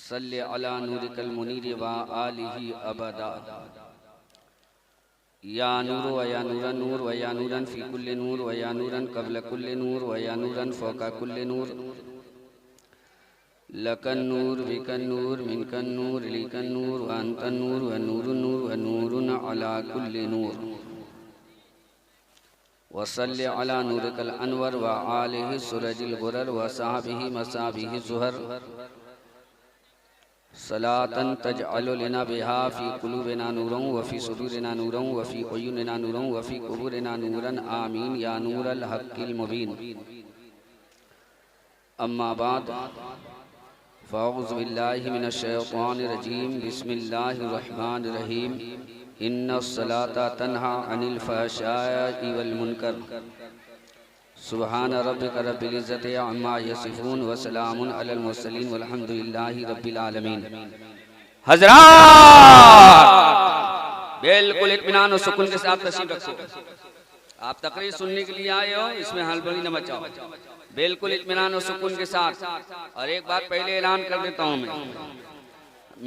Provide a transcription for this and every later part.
सल्ले अला नूरिकल मुनीर व आलिही अबदा। या नूर व या नूरन नूर व या नूरन फी कुल्ले नूर व या नूरन क़ब्ल कुल्ले नूर व या नूरन फ़ौक़ा कुल्ले नूर। लकन नूर बिकन नूर मिनकन नूर लिकन नूर व अंतन नूर व नूरुन नूर व नूरुन अला कुल्ले नूर। व सल्ले अला नूरिकल अनवर व आलिही सुरजिल गुरर व सहाबिही मसाबिही ज़ुहर। सलातन तजअलु लना बिहा फ़ी क़ुलूबिना नूरन व फ़ी सुदूरिना नूरन व फ़ी उयुनिना नूरन व फ़ी क़ुबूरिना नूरन आमीन या नूरल हक़्क़िल मुबीन। अम्मा बाद फ़अऊज़ु बिल्लाहि मिनश शैतानिर रजीम बिस्मिल्लाहिर रहमानिर रहीम। इन्नस्सलाता तन्हा अनिल फ़हशाइ वल मुनकर। सुब्हान रब्बिका रब्बिल इज़्ज़ति अम्मा यसिफ़ून व सलामुन अलल मुरसलीन वल्हम्दुलिल्लाहि रब्बिल आलमीन। हज़रात बिल्कुल इत्मीनान और सुकून के साथ तशरीफ़ रखो। आप तकरीर सुनने के लिए आए हो, इसमें हड़बड़ी न मचाओ, बिल्कुल इत्मीनान और सुकून के साथ। और एक बात पहले ऐलान कर देता हूँ, मैं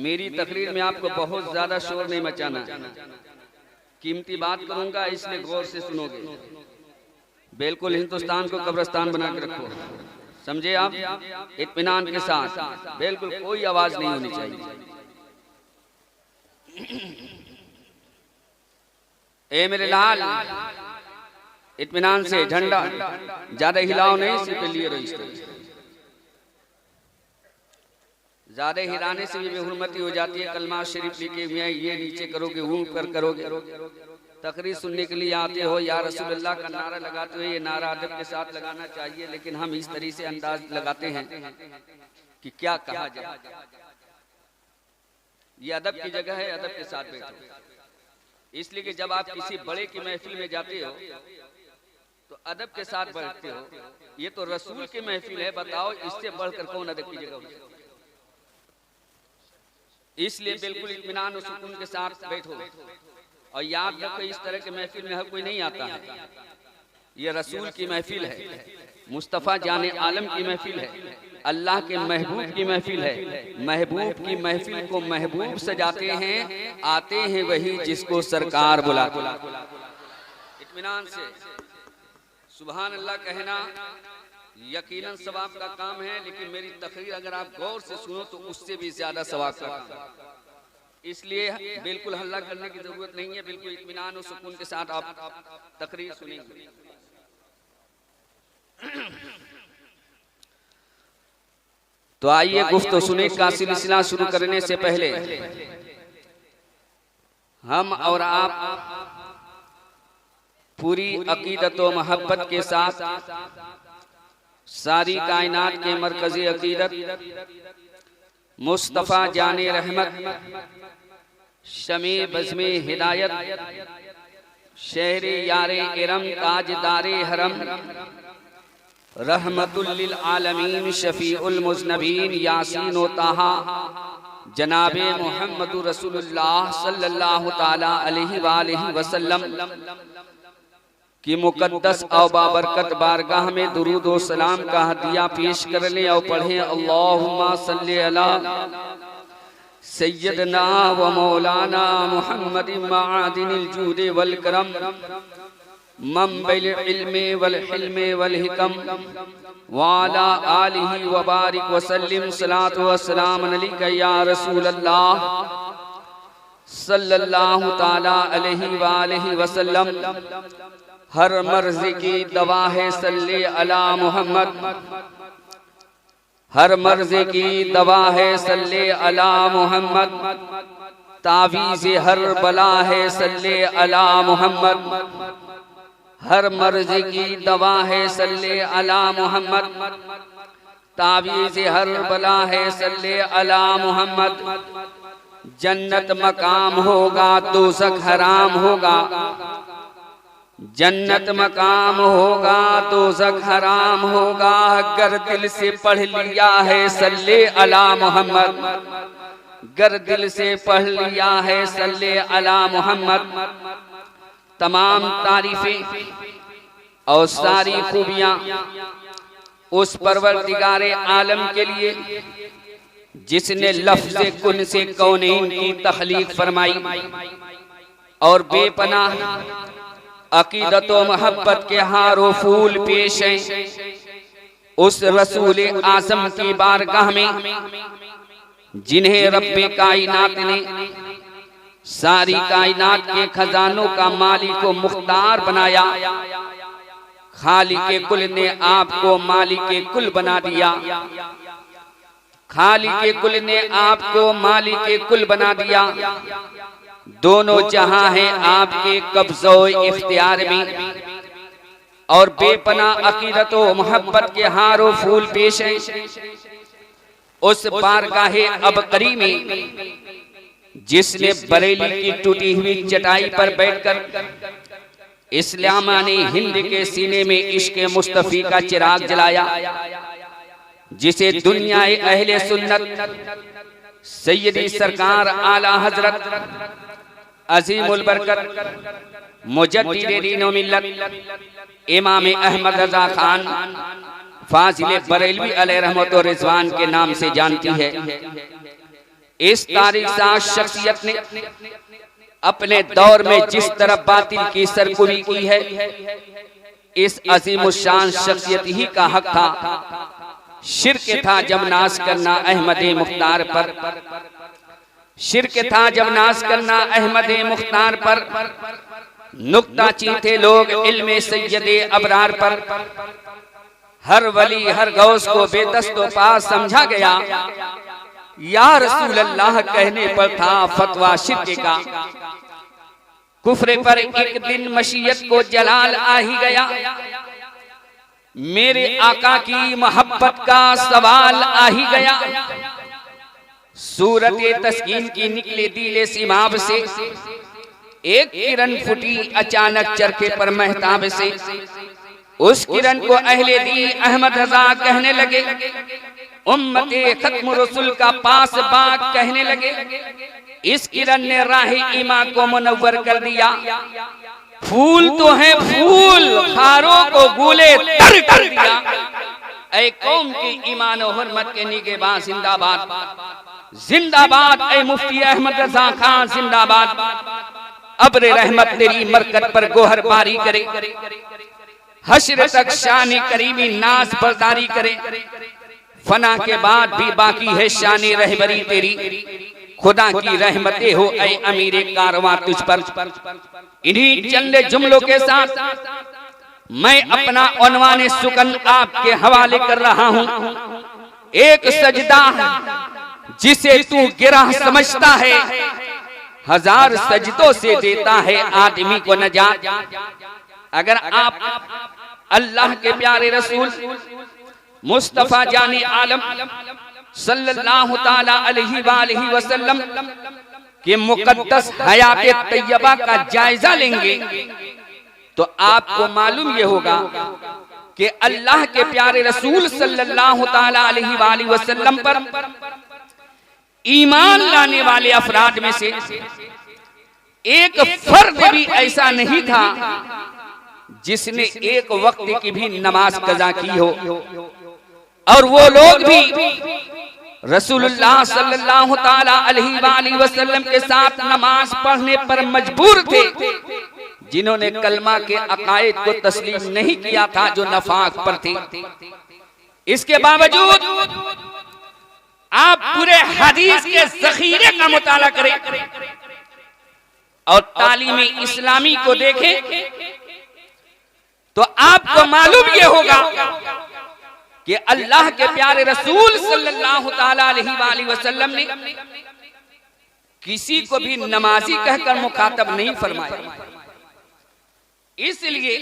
मेरी तकरीर में आपको बहुत ज़्यादा शोर नहीं मचाना। कीमती बात करूँगा, इसलिए गौर से सुनोगे। बिल्कुल हिंदुस्तान को कब्रिस्तान बना के रखो, समझे आप, इत्मीनान के साथ। बिल्कुल कोई आवाज नहीं होनी चाहिए। ए मेरे लाल, इत्मीनान से झंडा ज्यादा हिलाओ नहीं, सिर्फ लिए रहो। ज्यादा हिलाने से भी बेहुरमती हो जाती है। कलमा शरीफ लिखे हुए हैं, ये नीचे करोगे, वो ऊपर करोगे। तकरीर सुनने के लिए आते हो, या रसूलुल्लाह का नारा लगाते हो, ये नारा अदब के साथ लगाना चाहिए। लेकिन हम इस तरीके से अंदाज लगाते हैं कि क्या कहा जाए। ये अदब की जगह है, अदब के साथ बैठो। इसलिए कि जब आप किसी बड़े की महफिल में जाते हो तो अदब के साथ बैठते हो। ये तो रसूल की महफिल है, बताओ इससे बढ़कर कौन अदब की जगह हो। इसलिए बिल्कुल इत्मीनान और सुकून के साथ बैठो। और याद रखो, इस तरह के महफिल में हर कोई नहीं आता है। ये रसूल की महफिल है, मुस्तफ़ा जाने आलम की महफिल है, अल्लाह के महबूब की महफिल है। महबूब की महफिल को महबूब सजाते हैं, आते हैं वही जिसको सरकार बुलाते। इत्मीनान से सुभान अल्लाह कहना यकीनन सवाब का काम है। लेकिन मेरी तकरीर अगर आप गौर से सुनो तो उससे भी ज्यादा सवाब का काम। इसलिए बिल्कुल हल्ला करने की जरूरत नहीं है। बिल्कुल इत्मीनान और सुकून के साथ आप तकरीर सुनेंगे। तो आइए गुफ्तगू सुने का सिलसिला शुरू करने से पहले हम और आप पूरी अकीदत व मोहब्बत के साथ सारी कायनात के मरकज़ी अकीदत मुस्तफ़ा जाने रहमत शमे बज़्मे हिदायत शहरे यारे इरम ताजदारे हरम रहमतुल लिल आलमीन शफीउल मुज़नबीन यासीन व ताहा जनाबे मुहम्मदुर रसूलुल्लाह सल्लल्लाहु ताला अलैहि वालिहि वसल्लम की मुक़द्दस और बाबरकत बारगाह में दुरूद व सलाम का हदिया पेश कर ले और पढ़ें। अल्लाहुम्मा सल्ली अला सय्यदना व मौलाना मुहम्मदिन मादिनिल जूद वल करम मंबिल इल्म वल हिल्म वल हिकम व अला आलिहि व बारिक व सल्लिम सलातु व सलाम अलैका या रसूल अल्लाह सल्लल्लाहु ताला अलैहि व आलिहि वसल्लम। हर मर्ज की दवा है सल्ले अला मोहम्मद, हर मर्ज की दवा है सल्ले अला मोहम्मद। तावीज़ हर बला है सल्ले अला मोहम्मद, हर मर्ज की दवा है सल्ले अला मोहम्मद। तावीज़ हर बला है सल्ले अला मोहम्मद। जन्नत मकाम होगा, दोज़ख हराम होगा। जन्नत मकाम होगा, दोज़ख हराम होगा। अगर दिल से पढ़ लिया है सल्ले अला मोहम्मद, गर दिल से पढ़ लिया है सल्ले अला मोहम्मद। तमाम तारीफें और सारी खूबियां उस परवरदिगारे आलम के लिए जिसने लफ्ज़े कुन से कौनैन की तख्लीक फरमाई और बेपनाह अकीदत व मोहब्बत के हारो फूल पेश हैं उस रसूल आज़म की बारगाह में, जिन्हें रब्बे कायनात ने सारी कायनात के खजानों का मालिक व मुख्तार बनाया। खालिक कुल ने आपको मालिक कुल बना दिया, खालिक कुल ने आपको मालिक कुल बना दिया। दोनों जहां हैं आपके कब्ज़ो इख्तियार में और बेपना अकीदत व मोहब्बत के हारो फूल पेश हैं उस बारगाहे अबकरी में, जिसने बरेली की टूटी हुई चटाई पर बैठकर इस्लामानी हिंद के सीने में इश्क मुस्तफ़ी का चिराग जलाया, जिसे दुनियाए अहले सुन्नत सैयदी सरकार आला हजरत अजीमुल बरकत मुजद्दिद दीन व मिल्लत इमाम अहमद रज़ा खान फाजिल बरेलवी अलैहि रहमत व रिज़वान के नाम से जानती है। इस तारीख़ शख्सियत ने अपने दौर में जिस तरह बातिल की सरकुरी की है, इस अज़ीमुश्शान शख्सियत ही का हक था। शिर्क था जब नाज करना अहमद मुख्तार पर, शिर्क था जब नाज करना अहमद मुख्तार पर, नुक्ता चीथे लोग इल्मे सैयदे अबरार पर। हर वली हर गौस को बेदस्तो पास समझा गया, या रसूल अल्लाह कहने पर था फतवा शिर्क का। कुफ्र पर एक दिन मशीयत को जलाल आ ही गया, मेरे आका की मोहब्बत का सवाल आ ही गया। सूरत तस्कीन की निकले दिले सिमाब से, एक किरण फुटी अचानक चरखे पर महताब से। उस किरण को अहले दी अहमद रज़ा कहने लगे, उम्मते खत्म रसूल का पास बाग कहने लगे। इस किरण ने राह ईमा को मुनव्वर कर दिया। फूल तो है फूल, खारों को गूले तर कर दिया। ऐ कौम की ईमान और हुर्मत के निगहबान जिंदाबाद, जिंदाबाद ऐ मुफ्ती अहमद रज़ा खान जिंदाबाद। अब्र रहमत तेरी मरकत पर गोहर बारी करे, हश्र तक शान करीमी नाज बरदारी करे। फना के बाद भी बाकी है शान रहबरी तेरी, खुदा की रहमतें हो ऐ अमीरे कारवां तुझ पर। इन्हीं चंद जुमलों के साथ मैं अपना उन्वान सुकन आपके हवाले कर रहा हूँ। एक सजदा जिसे तू गिरह समझता है, हजार सजदों से देता है आदमी को नजात। अगर आप अल्लाह के प्यारे रसूल मुस्तफा जाने आलम सल्लल्लाहु ताला अलैहि वसल्लम के मुकद्दस हयात तैयबा का जायजा लेंगे तो आपको मालूम ये होगा कि अल्लाह के प्यारे रसूल सल्लल्लाहु ताला अलैहि वसल्लम पर ईमान लाने वाले अफराद में से एक फर्द भी ऐसा नहीं था जिसने एक वक्त की भी नमाज कज़ा की हो, और वो लोग भी रसूलुल्लाह सल्लल्लाहु ताला अलैहि वसल्लम के साथ नमाज पढ़ने पर मजबूर थे, जिन्होंने कलमा के अकायद को तस्लीम नहीं किया था, जो नफाक पर थे। इसके बावजूद आप पूरे हदीस के ज़ख़ीरे का मुताला करें और तालीम इस्लामी को देखें तो आपको मालूम ये होगा कि अल्लाह के प्यारे रसूल सल्लल्लाहु ताला अलैहि वसल्लम ने किसी को भी नमाजी कहकर मुखातब नहीं फरमाया। इसलिए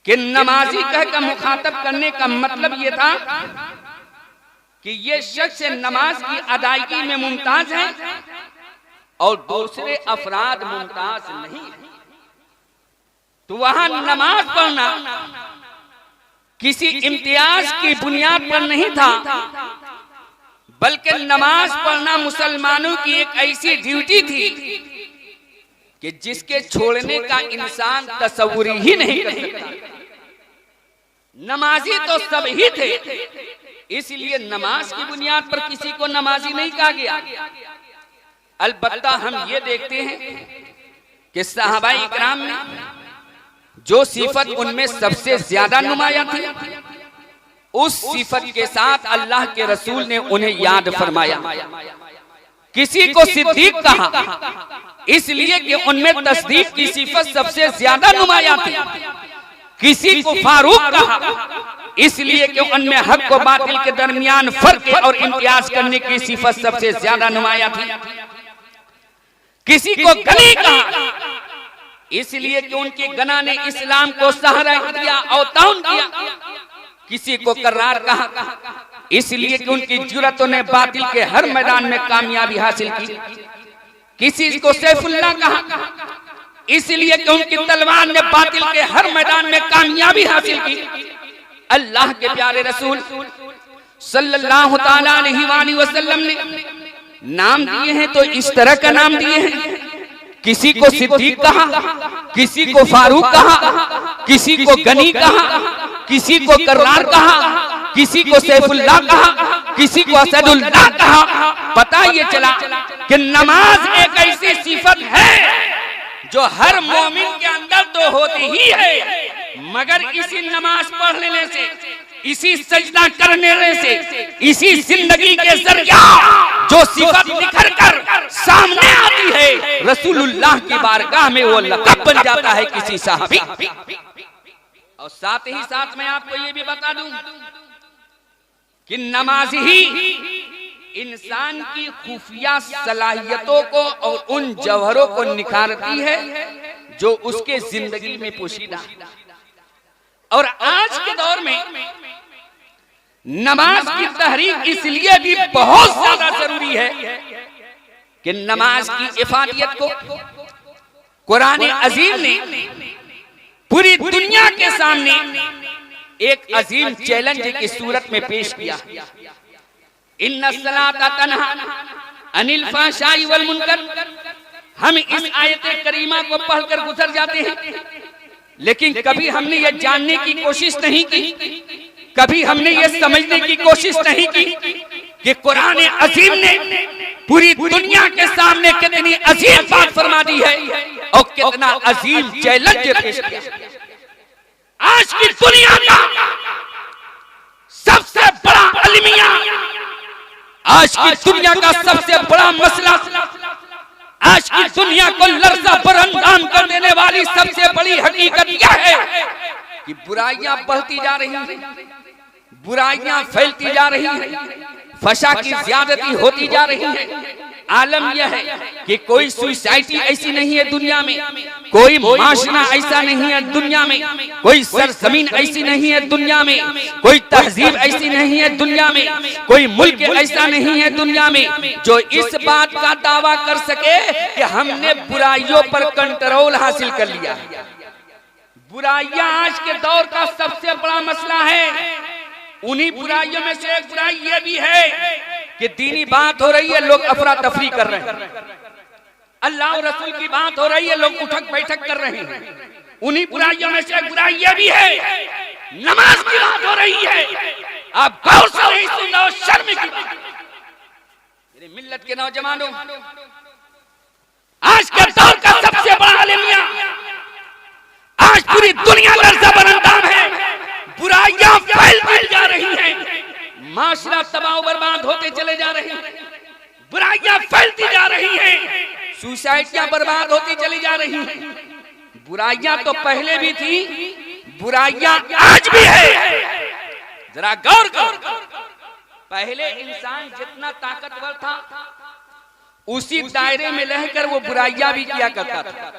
कि नमाजी कहकर मुखातब करने का मतलब ये था कि ये शख्स नमाज की अदायगी में मुमताज है और दूसरे अफराद मुमताज नहीं है। तो वहां नमाज पढ़ना किसी इम्तियाज की बुनियाद पर नहीं था, बल्कि नमाज पढ़ना मुसलमानों की एक ऐसी ड्यूटी थी कि जिसके छोड़ने का इंसान तसव्वुर ही नहीं कर सकता। नमाजी तो सब ही थे, इसलिए नमाज की बुनियाद पर किसी को नमाजी नहीं कहा गया। अलबत्ता हम ये देखते हैं कि सहाबाए इकराम में जो सिफत उनमें सबसे ज्यादा नुमाया थी, उस सिफत के साथ अल्लाह के रसूल ने उन्हें याद फरमाया। किसी को सिद्दीक कहा इसलिए कि उनमें तस्दीक की सिफत सबसे ज्यादा नुमाया थी। किसी को फारूक कहा इसलिए कि उनमें हक और बातिल के दरमियान फर्क और इम्तियाज करने की सिफत सबसे ज्यादा नुमाया थी। किसी को गनी कहा इसलिए कि उनकी गना ने इस्लाम को सहारा दिया और ताउन किया। किसी को कर्रार कहा इसलिए कि उनकी जुर्रतों ने बातिल के हर मैदान में कामयाबी हासिल की। किसी को सैफुल्लाह कहा इसलिए कि उनकी तलवार ने बातिल के हर मैदान में कामयाबी हासिल की। अल्लाह के प्यारे रसूल सल्लल्लाहु तआला अलैहि वसल्लम ने नाम दिए हैं तो इस तरह का नाम दिए हैं। किसी को सिद्दीक कहा, किसी को फारूक कहा, किसी को गनी कहा, किसी को कर्रार कहा, किसी को सैफुल्लाह कहा, किसी को असदुल्लाह कहा। पता ये चला कि नमाज एक ऐसी सिफत है जो हर मोमिन के अंदर तो होती ही है, मगर इसी नमाज पढ़ लेने से, इसी सजदा करने से, इसी जिंदगी के जरिया जो सिफत निखर कर सामने आती है, रसूलुल्लाह की बारगाह में वो लक़ब बन जाता है किसी सहाबी। और साथ ही साथ मैं आपको ये भी बता दूं कि नमाज ही इंसान की खुफिया सलाहियतों को और उन जौहरों को निखारती है जो उसके जिंदगी में पोशीदा। और आज के दौर में नमाज की तहरीक इसलिए भी बहुत ज्यादा जरूरी है कि नमाज की इफादियत को कुरान अजीम ने पूरी दुनिया के सामने एक अजीम चैलेंज की सूरत में पेश किया। इन्ना सलाता तन्हा अनिल फ़हशाई वल मुनकर। हम इस आयत करीमा को पढ़कर गुजर जाते हैं, लेकिन कभी हमने ये जानने की कोशिश नहीं की, कभी हमने ये समझने की कोशिश नहीं की कि कुरान अजीम ने पूरी दुनिया के सामने कितनी अजीम बात फरमा दी है और कितना अजीम चैलेंज पेश किया। आज की दुनिया का सबसे बड़ा अलमिया, आज की दुनिया का सबसे बड़ा मसला, आज की दुनिया को लर्ज़ा बरअंजाम कर देने वाली सबसे बड़ी हकीकत यह है कि बुराइयां बढ़ती जा रही हैं, बुराइयां फैलती जा रही हैं, फशा की ज्यादती होती जा रही है। आलम यह है कि कोई सोसाइटी ऐसी नहीं है दुनिया में, कोई माशरा ऐसा नहीं है दुनिया में, कोई सरजमीन ऐसी नहीं है दुनिया में, कोई तहजीब ऐसी नहीं है दुनिया में, कोई मुल्क ऐसा नहीं है दुनिया में जो इस बात का दावा कर सके कि हमने बुराइयों पर कंट्रोल हासिल कर लिया। बुराइयां आज के दौर का सबसे बड़ा मसला है। उन्हीं बुराइयों में से एक बुराई ये भी है कि दीनी बात हो रही है, लोग अफरा तफरी कर रहे हैं, अल्लाह और रसूल की बात हो रही है, लोग उठक बैठक कर रहे हैं। उन्हीं बुराइयों में से एक बुराई ये भी है, नमाज की बात हो रही है, आप गौर से सुनो, शर्म की बात। मेरे मिल्लत के नौजवानों, आज के दौर का सबसे बड़ा अलमिया, आज पूरी दुनिया लर्ज़ा बरअंजाम है, बुराइयां फैलती जा रही हैं, माशरा तबाह बर्बाद होते चले जा रहे हैं, बुराइयां फैलती जा रही हैं, सोसाइटियां बर्बाद होती चली जा रही हैं। बुराइयां तो पहले भी थी, बुराइयां आज भी है। जरा गौर करो, पहले इंसान जितना ताकतवर था उसी दायरे में रहकर वो बुराइयां भी किया करता था।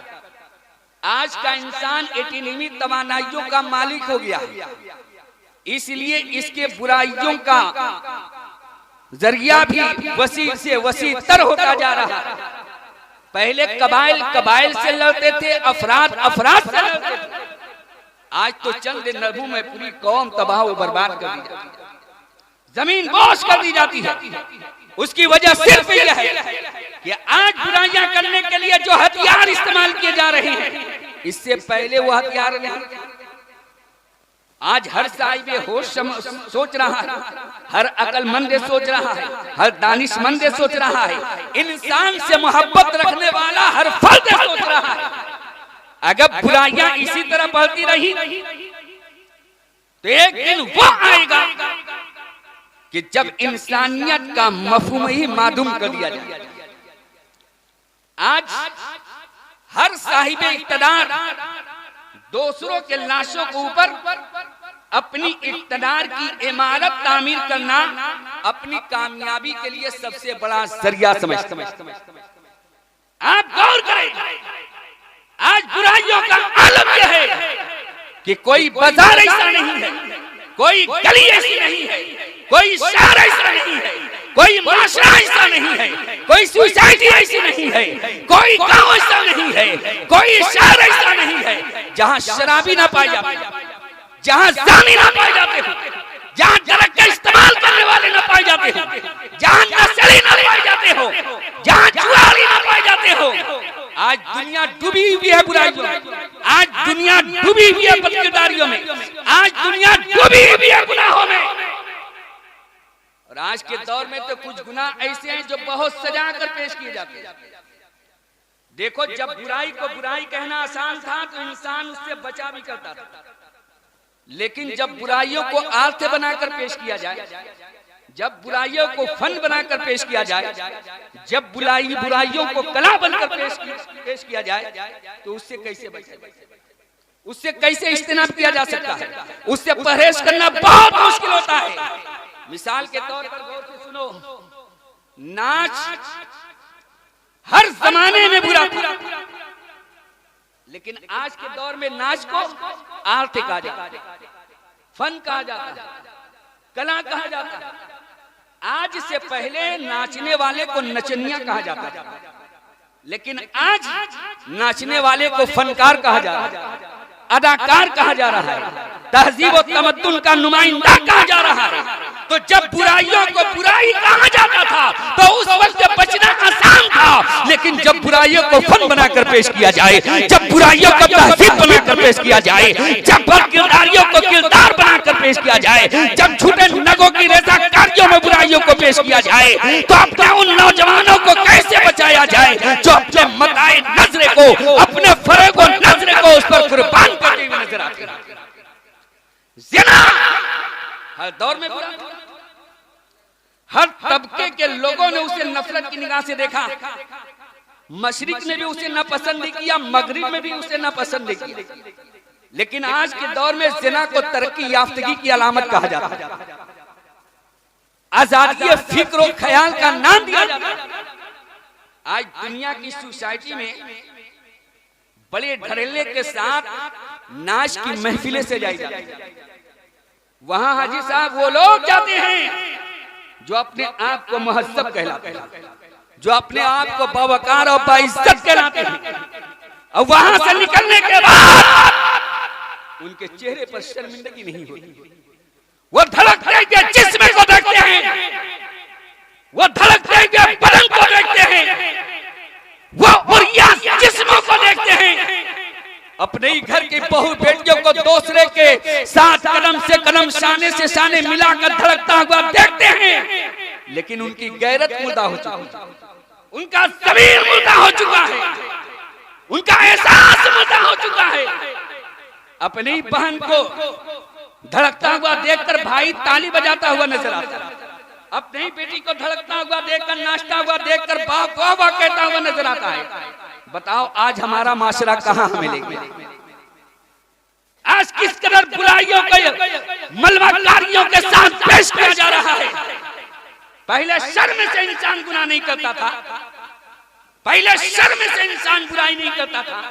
आज का इंसान 18वीं तवानाइयों का मालिक हो गया, इसलिए इसके बुराइयों का जरिया भी वसी से वसी तर होता जा रहा है। पहले कबाइल कबाइल से लड़ते थे, अफराद अफराद से लड़ते थे, आज तो चंद नबू में पूरी कौम तबाह व बर्बाद कर दी जाती है, जमीन बोझ कर दी जाती है। उसकी वजह सिर्फ यह है कि आज बुराइयां करने के लिए जो हथियार इस्तेमाल किए जा रहे हैं, इससे पहले वो हथियार नहीं। आज हर साहिब होश सोच रहा है, हर अकलमंद सोच रहा है, हर दानिशमंद सोच रहा है, इंसान से मोहब्बत रखने वाला हर फर्द सोच रहा है। अगर बुराइयां इसी तरह बढ़ती रही तो एक दिन वो आएगा कि जब इंसानियत का मफहूम ही मादूम कर दिया जाए। आज हर साहिब इक़्तिदार दूसरों के लाशों के ऊपर अपनी इक़्तिदार की इमारत तामीर करना अपनी कामयाबी के लिए सबसे बड़ा जरिया समझते हैं। आप गौर करें, आज बुराइयों का आलम यह है कि कोई बाजार ऐसा नहीं है, कोई गली ऐसी नहीं है, कोई शहर ऐसा नहीं है, कोई माशरा ऐसा नहीं है, कोई सोसाइटी ऐसी नहीं है, कोई गांव ऐसा नहीं है, कोई शहर ऐसा नहीं है जहां शराबी ना पाए जाते, जहां ज़ानी ना पाए जाते हो, जहां ड्रग का इस्तेमाल करने वाले ना पाए जाते हो, जहां नशेड़ी ना पाए जाते हो, जहां जुआरी ना पाए जाते हो। आज दुनिया डूबी हुई है बुराइयों में, आज दुनिया डूबी हुई है बदकिरदारियों में, आज दुनिया डूबी हुई है गुनाहों में। और आज के दौर में तो कुछ गुनाह ऐसे हैं जो बहुत सजा कर पेश किए जाते हैं। देखो, जब बुराई को बुराई कहना आसान था तो इंसान उससे बचा भी करता था, लेकिन जब बुराइयों को आर्थ बनाकर पेश किया जाए, जब बुराइयों को फन बनाकर पेश किया जाए, जब बुराइयों को कला बनकर पेश किया जाए, तो उससे कैसे बचे, उससे कैसे इज्तिनाब किया जा सकता है, उससे परहेज करना बहुत मुश्किल होता है। मिसाल के तौर पर गौर से सुनो, नाच हर जमाने में बुरा था, लेकिन आज के दौर में नाच को आर्ट कहा जाता है, फन कहा जाता है, कला कहा जाता है। आज से पहले नाचने वाले को नचनिया कहा जाता था, लेकिन आज नाचने वाले को फनकार कहा जा रहा है, अदाकार कहा जा रहा है, तहजीब और तमद्दुन का नुमाइंदा कहा जा रहा है। तो जब बुराइयों को बुराई कहा जाता था तो उस वक्त बचना आसान था, लेकिन जब बुराइयों को फन बनाकर पेश किया जाए, जब बुराइयों को तहजीब बनाकर पेश किया जाए, जब बदकिरदारियों को किरदार बनाकर पेश किया जाए, जब झूठे नगों की रज़ाकारियों में बुराइयों को पेश किया जाए, तो अपने उन नौजवानों को कैसे बचाया जाए जो अपने मताए नजरे को, अपने फरेब और नजरे को उस पर कुर्बान करते हुए नजर आते हैं। ज़िना हर दौर में बुरा, हर तबके के लोगों ने उसे नफरत की निगाह से देखा। मशरिक में भी उसे न पसंद नहीं किया, मगरिब में भी उसे न पसंद नहीं किया, लेकिन आज के दौर में ज़िना को तरक्की याफ्तगी की अलामत कहा जाता है, आजादी फिक्र और ख्याल का नाम दिया जाता है। आज दुनिया की सोसाइटी में बड़े ढरेले के साथ नाच की महफिलें सजाई जाती है। वहां हाजी साहब वो लोग जाते हैं जो अपने आप को महज़्ज़ब कहलाते हैं, जो अपने आप को बावकार और बाइज्जत कहलाते हैं, और वहां से निकलने के बाद उनके चेहरे पर शर्मिंदगी नहीं होती। वो धड़कते हुए जिस्म को देखते हैं, वो धड़कते हुए बदन को देखते हैं, वो उरिया जिस्मों को देखते हैं, अपने ही घर की बहू बेटियों को दूसरे के साथ कदम से कदम, शाने से शाने मिलाकर धड़कता हुआ देखते हैं, लेकिन उनकी गैरत मुर्दा हो चुकी है, उनका ज़मीर मुर्दा हो चुका है, उनका एहसास मुर्दा हो चुका है। अपनी बहन को धड़कता हुआ देखकर भाई ताली बजाता हुआ नजर आता है, अपनी ही बेटी को धड़कता हुआ देखकर, नाचता हुआ देखकर बाप वाह वाह कहता हुआ नजर आता है। बताओ आज हमारा माशरा कहां हमें ले गया? आज किस कदर बुराइयों को मलबाकारियों के साथ पेश किया जा रहा है। पहले शर्म से इंसान गुनाह नहीं करता था, पहले शर्म से इंसान बुराई नहीं करता था,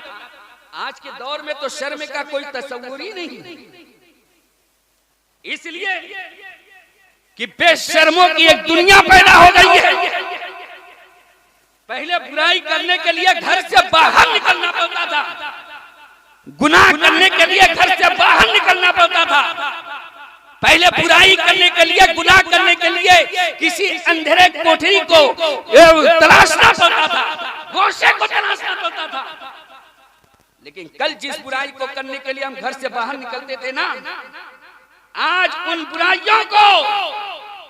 आज के दौर में तो शर्म का कोई तस्वुर ही नहीं। इसलिए कि बेशर्मों की एक दुनिया पैदा हो गई है। पहले बुराई करने के लिए घर से बाहर निकलना पड़ता था, गुनाह करने के लिए घर से बाहर निकलना पड़ता था। पहले बुराई करने के लिए, गुनाह करने के लिए किसी अंधेरे कोठरी को तलाशना पड़ता था, गोशे को तलाशना पड़ता था। लेकिन कल जिस बुराई को करने के लिए हम घर से बाहर निकलते थे ना, आज उन बुराइयों को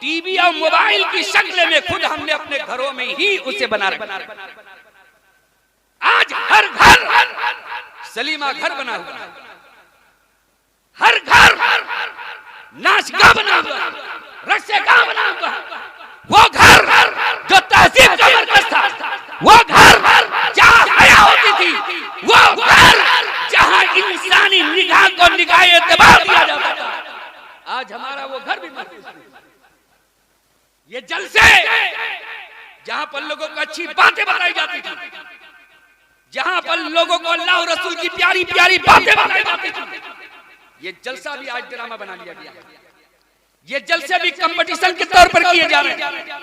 टीवी और मोबाइल की शक्ल में खुद हमने अपने घरों में ही उसे बना रखा। आज हर घर सलीमा घर बना हुआ है, हर घर नाचगा बना हुआ, रस्सेगा बना हुआ। वो घर जो तहजीब का मरकज था, वो घर जहाँ हया होती थी, वो घर जहाँ इंसानी निगाह को निगाह एतबार दिया जाता था, आज हमारा वो घर भी महफूज नहीं। ये जलसे जहाँ पर लोगों को अच्छी बातें बताई जाती थी, जहाँ पर लोगों को अल्लाह और रसूल की प्यारी प्यारी बातें बताई जाती थी, ये जलसा भी आज ड्रामा बना लिया गया है। ये जलसे भी कंपटीशन के तौर पर किए जा रहे हैं,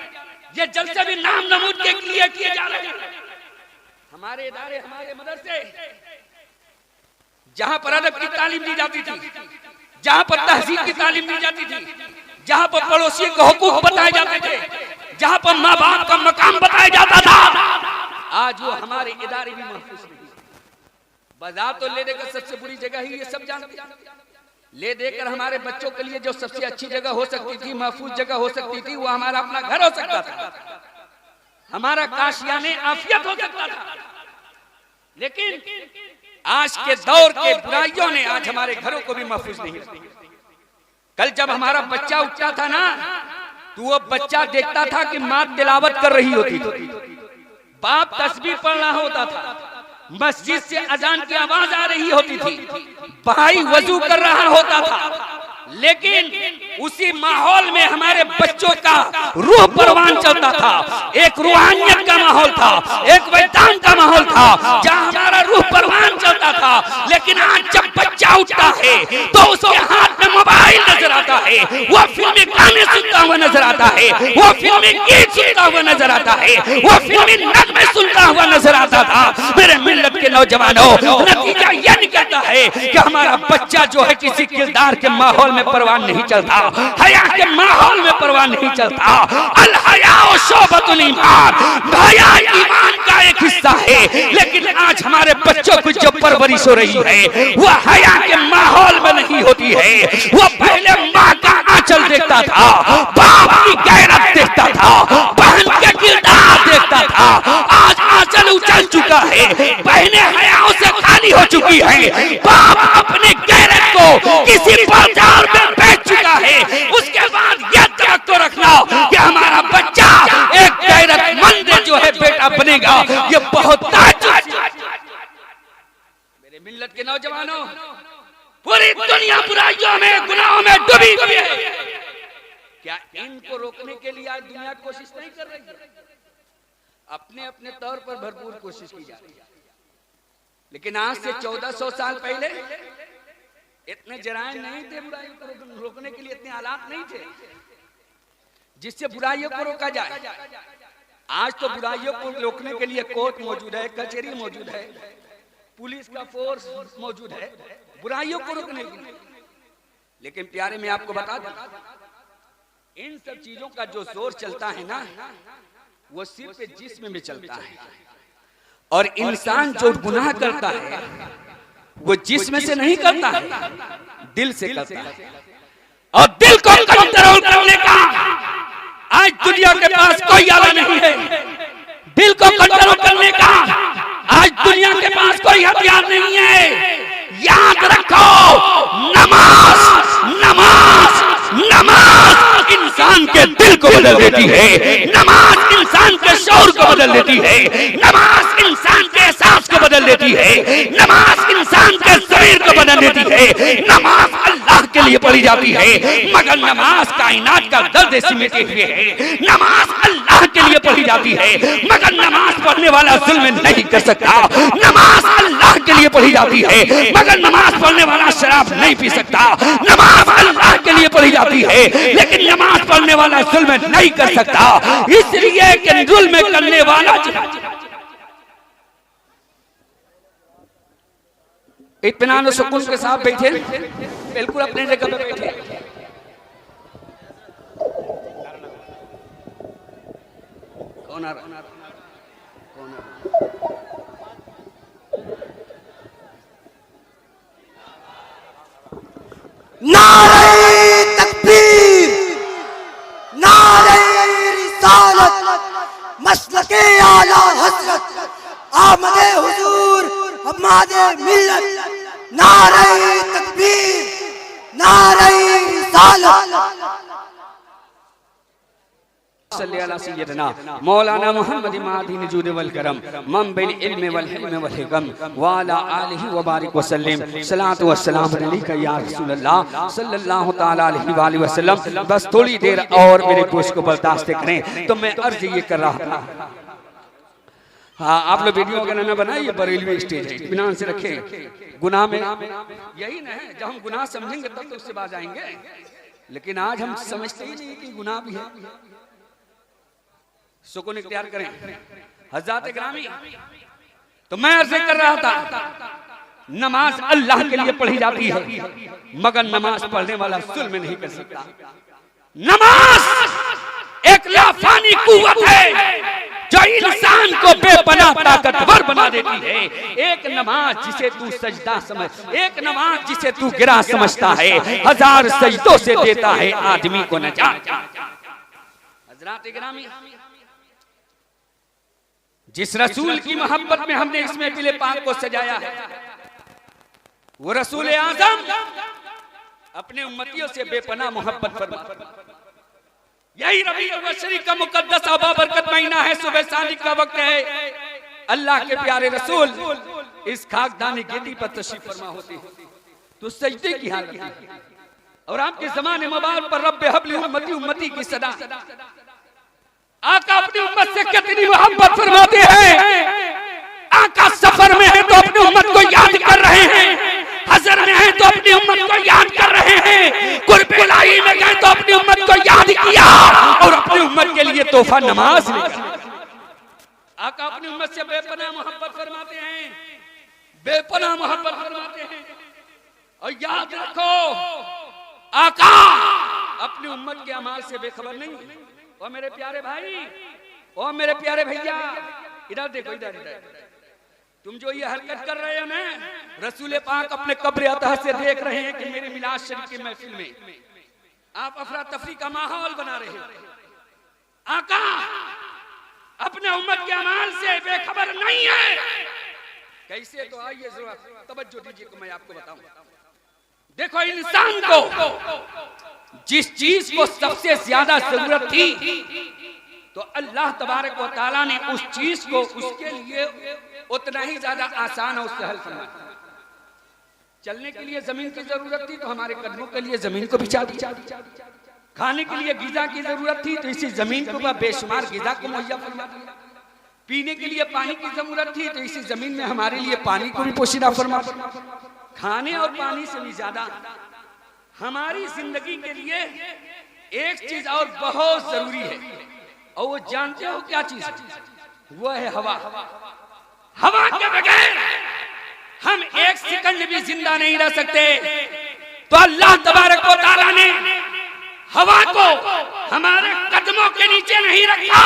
ये जलसे भी नाम नमूद के लिए किए जा रहे हैं। हमारे इदारे, हमारे मदरसे जहां पर अदब की तालीम दी जाती थी, जहां पर तहजीब की तालीम दी जाती थी, जहां पर पड़ोसियों के हुकूक बताए जाते थे, जहां पर माँ बाप का मकाम बताया जाता था, आज वो हमारे इदारे भी महफूज नहीं। बाजार तो ले देकर सबसे बुरी जगह ही ये सब जानते हैं। ले देकर हमारे बच्चों के लिए जो सबसे अच्छी जगह हो सकती थी, महफूज जगह हो सकती थी, वो हमारा अपना घर हो सकता था, हमारा काशियाने आफियत हो सकता था। लेकिन आज के दौर के बुराइयों ने आज हमारे घरों को भी महफूज नहीं रखा। कल जब हमारा बच्चा उठता था ना, तो वो बच्चा देखता था कि माँ तिलावत कर रही होती थी, बाप तस्बीह पढ़ रहा होता था, मस्जिद से अजान की आवाज आ रही होती थी, भाई वजू कर रहा होता था। लेकिन उसी माहौल में हमारे बच्चों का रूह परवान चलता था, एक रूहानियत का माहौल था, एक वैदान का माहौल था, जहां हमारा रूह परवान चलता था। लेकिन आज जब बच्चा उठता है तो उसके हाथ में मोबाइल नजर आता है, वो फिल्मी गाने सुनता हुआ नजर आता है, वो फिल्मी गीत सुनता हुआ नजर आता है, वो फिल्मी नगमे सुनता हुआ नजर आता था। मेरे मिल्लत के नौजवानों, नतीजा यह निकलता है कि हमारा बच्चा जो है किसी किरदार के माहौल में परवान नहीं चलता, हया के माहौल में परवान नहीं चलता। अल हया शोबतुल ईमान, हया ईमान का एक हिस्सा है। लेकिन आज हमारे बच्चों को जो परवरिश हो रही है वो हया के माहौल में नहीं होती है। वो पहले माँ का आंचल देखता था, बाप की गैरत देखता था, बहन के किरदार देखता था। आज आंचल उछल चुका है, बहनें हयाओं से खाली हो चुकी है, बाप अपने गैरत को किसी बाजार में बेच चुका है। उसके बाद यह त्याग तो रखना कि हमारा बच्चा एक गैरतमंद जो है बेटा बनेगा, ये बहुत ताज्जुब। मेरे मिल्लत के नौजवानों, पूरी दुनिया बुराइयों में, गुनाहों में डूबी हुई है। क्या इनको रोकने के लिए आज दुनिया कोशिश नहीं कर रही है? अपने अपने तौर पर भरपूर कोशिश की जा रही है। लेकिन आज से 1400 साल पहले इतने जराइम नहीं थे, बुराइयों को रोकने के लिए इतने हालात नहीं थे जिससे बुराइयों को रोका जाए। आज तो बुराइयों को रोकने के लिए कोर्ट मौजूद है, कचहरी मौजूद है, पुलिस का फोर्स मौजूद है बुराइयों को रोकने के लिए। लेकिन प्यारे मैं आपको बता दूं, इन सब चीजों का जो जोर चलता है ना, वो सिर्फ जिस्म में चलता है। और इंसान जो गुनाह करता है वो जिस्म से नहीं करता है, दिल से करता है। और दिल को कंट्रोल करने का आज दुनिया के पास कोई आला नहीं है। दिल को कंट्रोल करने का आज दुनिया के पास कोई हथियार नहीं है। याद रखो, नमाज नमाज नमाज इंसान के दिल को बदल देती है, नमाज इंसान के शौर को बदल देती है, नमाज इंसान के एहसास को बदल देती है, नमाज इंसान के शरीर को बदल देती है। नमाज अल्लाह के लिए पढ़ी जाती है, मगर नमाज कायनात का दर्द सिमटे हुए है। नमाज अल्लाह के लिए पढ़ी जाती है, मगर नमाज पढ़ने वाला जुल्म नहीं कर सकता। नमाज अल्लाह के लिए पढ़ी जाती है, मगर नमाज पढ़ने वाला शराब नहीं पी सकता। नमाज अल्लाह के लिए पढ़ी जाती है, लेकिन नमाज पढ़ने वाला जुल्म नहीं कर सकता। इसलिए कि जुल्म करने वाला इत्मीनान और सुकून के साथ बैठे, बिल्कुल अपने जगह पे बैठे। कौन आ रहा? कौन आ रहा? नारे मसलके आला हजरत आमदे हुजूर हमादे मिल्लत, नारे तकबीर, नारे रिसालत। सल्लल्लाहु मौलाना मोहम्मद मादीन जुद वल करम मंबिल इल्म वल हिल्म वल हिकम वाला आलिहि व बारिक वसल्लम सलातु व सलाम अलैका या रसूल अल्लाह सल्लल्लाहु तआला अलैहि वसल्लम। बस थोड़ी देर और मेरे गोश्त को बर्दाश्त करें। तो मैं अर्ज ये कर रहा था, हाँ आप लोग वीडियो वगैरह ना बनाइए, बरेलवी स्टेज है, इत्मीनान से रखें। गुनाह में यही ना है, जब हम गुनाह समझेंगे तब तो उससे बाज आएंगे, लेकिन आज हम समझते ही नहीं कि गुनाह भी है। सुकून इख्तियार करें हज़रात ग्रामी। तो मैं अर्ज़ कर रहा था, नमाज अल्लाह के लिए पढ़ी जाती है, मगर नमाज पढ़ने वाला जुल्म नहीं कर सकता। नमाज एक लाफानी कुव्वत है जो इंसान को बेपनाह ताकतवर बना देती है। एक नमाज जिसे तू सजदा समझ, एक नमाज जिसे तू गिरा समझता है, 1000 सजदों से देता है आदमी को नजात। हज़रात ग्रामी, जिस रसूल की मोहब्बत में हमने इसमें महफिल पाक को सजाया है, वो रसूल आज़म अपने उम्मतियों से बेपनाह मोहब्बत फरमाते। यही रबीउल अव्वल शरीफ का मुकद्दस और बाबरकत महीना है, सुबह सादिक का वक्त है। अल्लाह के प्यारे रसूल इस खाकदानी गेदी पर तशरीफ फरमा होते हैं तो सजदे की हालत है, और आपके ज़माने मुबारक पर रब्बे हबली उम्मती उम्मती की सदा। आका अपनी उम्मत से कितनी मोहब्बत फरमाते हैं। आका सफर में है तो अपनी उम्मत को याद कर रहे हैं, हज़र में है तो अपनी उम्मत को याद कर रहे हैं, कुर्बलाई में गए तो अपनी उम्मत को याद किया और अपनी उम्मत के लिए तोहफा नमाज लेकर। आका अपनी उम्मत से बेपनाह मोहब्बत फरमाते हैं, बेपनाह मोहब्बत फरमाते हैं। और याद रखो, आका अपनी उम्मत के अमाल से बेखबर नहीं। ओ मेरे प्यारे भाई, ओ मेरे प्यारे भैया, इधर देखो, इधर इधर। तुम जो ये हरकत कर रहे हो ना, रसूल पाक अपने कब्र अतः से देख रहे हैं कि मेरे मिलाद शरीफ की महफिल में आप अफरा तफरी का माहौल बना रहे हो। आका अपने उम्मत के अमाल से बेखबर नहीं है। कैसे? तो आइए जरा तवज्जो दीजिए कि मैं आपको बताऊं। देखो, इंसान को जिस चीज को सबसे ज्यादा जरूरत थी, तो अल्लाह तबारक व तआला ने उस चीज को उसके लिए उतना ही ज्यादा आसान और सहल फरमाया। चलने के लिए जमीन की जरूरत थी तो हमारे कदमों के लिए जमीन को बिछा दिया। खाने के लिए गिजा की जरूरत थी तो इसी जमीन को बेशुमार गिजा को मुहैया फरमा दिया। पीने के लिए पानी की जरूरत थी तो इसी जमीन में हमारे लिए पानी को भी पोशीदा फरमा। खाने और पानी से भी ज्यादा हमारी जिंदगी के लिए एक चीज और बहुत जरूरी है, और वो जानते हो क्या चीज? वो है हवा। हवा के बगैर हम एक सेकंड भी जिंदा नहीं रह सकते। तो अल्लाह तबारक व तआला ने हवा को हमारे कदमों के नीचे नहीं रखा,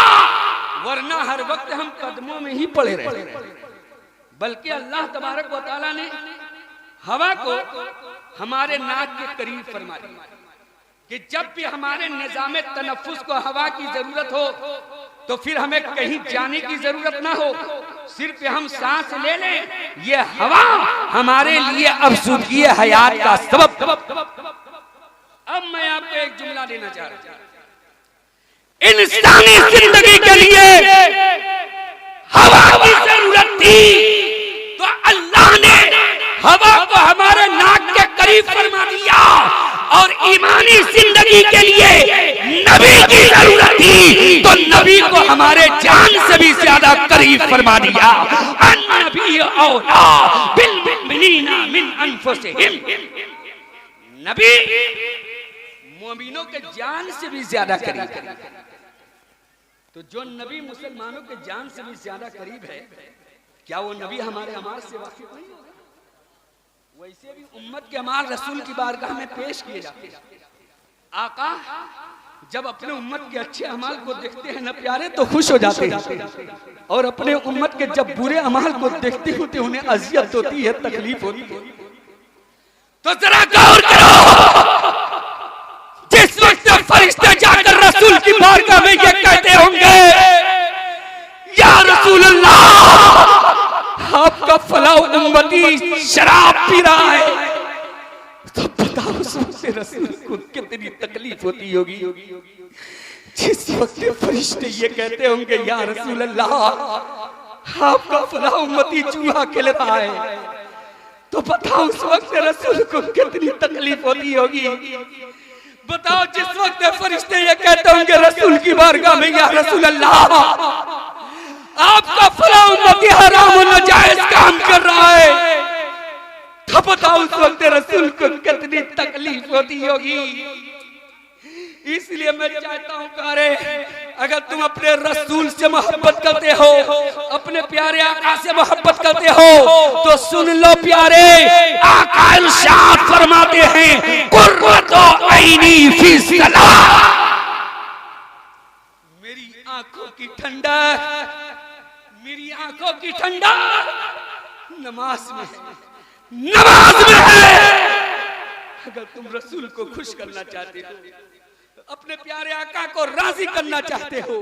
वरना हर वक्त हम कदमों में ही पड़े रहते। बल्कि अल्लाह तबारक व तआला ने हवा को हमारे नाक के करीब फरमा दिया कि जब भी हमारे निजाम तनफ्फुस को हवा की जरूरत हो तो फिर हमें कहीं जाने की जरूरत ना हो, सिर्फ हम सांस ले लें। ये हवा हमारे लिए अफसूदगी हयात का सबब। अब मैं आपको एक जुमला देना चाह रहा हूं। इंसानी जिंदगी के लिए हवा की जरूरत थी तो अल्लाह ने हवा को हमारे नाक के करीब फरमा दिया, और ईमानी जिंदगी के लिए नबी की जरूरत थी तो नबी को हमारे जान से भी ज्यादा करीब फरमा दिया। अन्नबी औला बिल मुमिनीना मिन अनफुसिहिम। नबी मोमिनों के जान से भी ज्यादा करीब। तो जो नबी मुसलमानों के जान से भी ज्यादा करीब है, क्या वो नबी हमारे अमाल से वाकिफ नहीं होगा? वैसे भी उम्मत के अमाल रसूल की बारगाह में पेश किए जाते हैं। आका जब अपने उम्मत के अच्छे अमाल को देखते हैं ना प्यारे, तो खुश हो जाते हैं, और अपने उम्मत के जब बुरे अमाल को देखते होते उन्हें अजियत होती है, तकलीफ होती है। तो जरा गौर करो, जिस वक्त फरिश्ते जाकर रसूल की बारगाह में ये कहते होंगे आपका फलाह उम्मती शराब पी रहा है, तो बताओ उस वक्त रसूल को कितनी तकलीफ होती होगी। जिस वक्त फरिश्ते ये कहते होंगे या रसूल अल्लाह आपका फलाह उम्मती चूहा खेल रहा है, तो बताओ उस वक्त रसूल को कितनी तकलीफ होती होगी। बताओ जिस वक्त फरिश्ते ये कहते होंगे रसूल की बारगाह में या रसूल अल्लाह आपका फलाह उम्मती हराम और नाजायज काम कर रहा है, तो बताओ उस वक्त रसूल को कितनी तकलीफ होती होगी। इसलिए मैं चाहता हूँ प्यारे, अगर तुम अपने रसूल से मोहब्बत करते हो, अपने प्यारे आका से मोहब्बत करते हो, तो सुन लो प्यारे, आका इरशाद फरमाते हैं कुर्रतु ऐनी फी सलाह, मेरी आंखों की ठंडक, मेरी आंखों की ठंडक नमाज में है, नमाज में है। अगर तुम रसूल को खुश करना चाहते हो, अपने प्यारे आका को राजी करना चाहते हो,